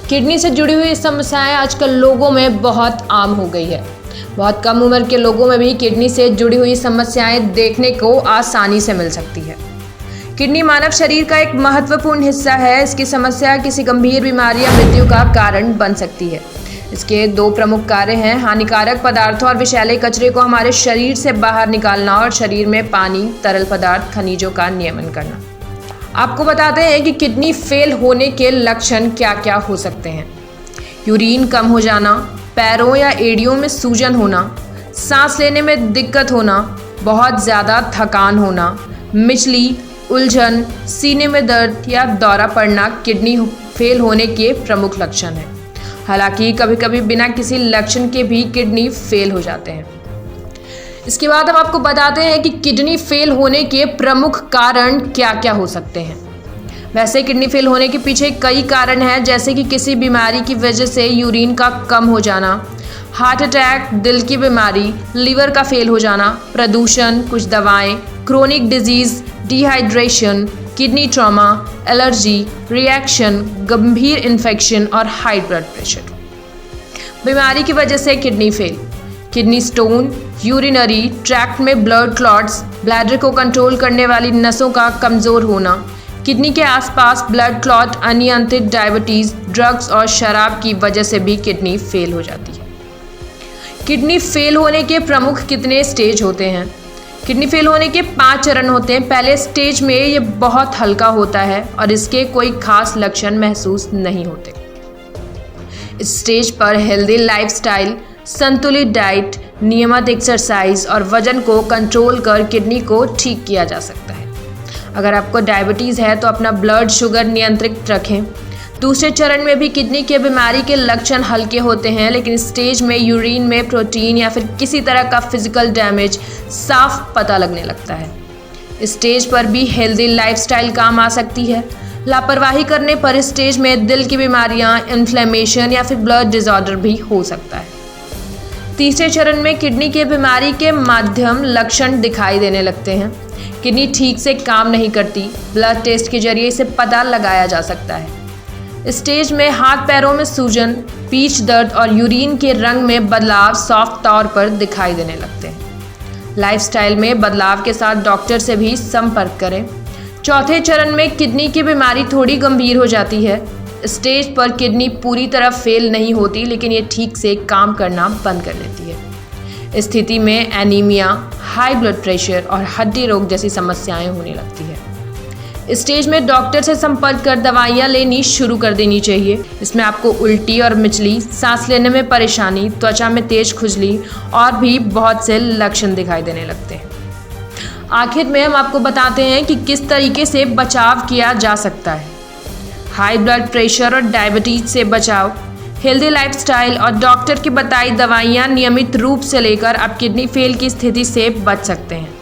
Kidney से जुड़ी हुई समस्याएं आजकल लोगों में बहुत आम हो गई है। बहुत कम उम्र के लोगों में भी किडनी से जुड़ी हुई समस्याएं देखने को आसानी से मिल सकती है। किडनी मानव शरीर का एक महत्वपूर्ण हिस्सा है। इसकी समस्या किसी गंभीर बीमारी या मृत्यु का कारण बन सकती है। इसके दो प्रमुख कार्य हैं, हानिकारक पदार्थों और विषैले कचरे को हमारे शरीर से बाहर निकालना और शरीर में पानी, तरल पदार्थ, खनिजों का नियमन करना। आपको बताते हैं कि किडनी फेल होने के लक्षण क्या क्या हो सकते हैं। यूरिन कम हो जाना, पैरों या एड़ियों में सूजन होना, सांस लेने में दिक्कत होना, बहुत ज़्यादा थकान होना, मिचली, उलझन, सीने में दर्द या दौरा पड़ना किडनी फेल होने के प्रमुख लक्षण हैं। हालांकि कभी कभी बिना किसी लक्षण के भी किडनी फेल हो जाते हैं। इसके बाद हम आपको बताते हैं कि किडनी फेल होने के प्रमुख कारण क्या क्या हो सकते हैं। वैसे किडनी फेल होने के पीछे कई कारण हैं, जैसे कि किसी बीमारी की वजह से यूरिन का कम हो जाना, हार्ट अटैक, दिल की बीमारी, लीवर का फेल हो जाना, प्रदूषण, कुछ दवाएं, chronic disease, dehydration, kidney trauma, allergy, reaction, गंभीर इन्फेक्शन और हाई ब्लड प्रेशर। बीमारी की वजह से kidney fail, kidney stone, urinary tract में ब्लड क्लॉट्स, ब्लैडर को कंट्रोल करने वाली नसों का कमज़ोर होना, किडनी के आसपास ब्लड क्लॉट, अनियंत्रित डायबिटीज़, ड्रग्स और शराब की वजह से भी किडनी फेल हो जाती है। किडनी फेल होने के प्रमुख कितने स्टेज होते हैं? किडनी फेल होने के 5 चरण होते हैं। पहले स्टेज में ये बहुत हल्का होता है और इसके कोई खास लक्षण महसूस नहीं होते। इस स्टेज पर हेल्दी लाइफस्टाइल, संतुलित डाइट, नियमित एक्सरसाइज और वजन को कंट्रोल कर किडनी को ठीक किया जा सकता है। अगर आपको डायबिटीज़ है तो अपना ब्लड शुगर नियंत्रित रखें। दूसरे चरण में भी किडनी के बीमारी के लक्षण हल्के होते हैं, लेकिन इस स्टेज में यूरिन में प्रोटीन या फिर किसी तरह का फिजिकल डैमेज साफ पता लगने लगता है। इस स्टेज पर भी हेल्दी लाइफस्टाइल काम आ सकती है। लापरवाही करने पर इस स्टेज में दिल की बीमारियां, इन्फ्लेमेशन या फिर ब्लड डिसऑर्डर भी हो सकता है। तीसरे चरण में किडनी के बीमारी के माध्यम लक्षण दिखाई देने लगते हैं। किडनी ठीक से काम नहीं करती, ब्लड टेस्ट के जरिए इसे पता लगाया जा सकता है। इस स्टेज में हाथ पैरों में सूजन, पीठ दर्द और यूरिन के रंग में बदलाव साफ तौर पर दिखाई देने लगते हैं। लाइफस्टाइल में बदलाव के साथ डॉक्टर से भी संपर्क करें। चौथे चरण में किडनी की बीमारी थोड़ी गंभीर हो जाती है। स्टेज पर किडनी पूरी तरह फेल नहीं होती, लेकिन ये ठीक से काम करना बंद कर देती है। इस स्थिति में एनीमिया, हाई ब्लड प्रेशर और हड्डी रोग जैसी समस्याएं होने लगती है। इस स्टेज में डॉक्टर से संपर्क कर दवाइयां लेनी शुरू कर देनी चाहिए। इसमें आपको उल्टी और मिचली, सांस लेने में परेशानी, त्वचा में तेज खुजली और भी बहुत से लक्षण दिखाई देने लगते हैं। आखिर में हम आपको बताते हैं कि किस तरीके से बचाव किया जा सकता है। हाई ब्लड प्रेशर और डायबिटीज से बचाव, हेल्दी लाइफस्टाइल और डॉक्टर की बताई दवाइयाँ नियमित रूप से लेकर आप किडनी फेल की स्थिति से बच सकते हैं।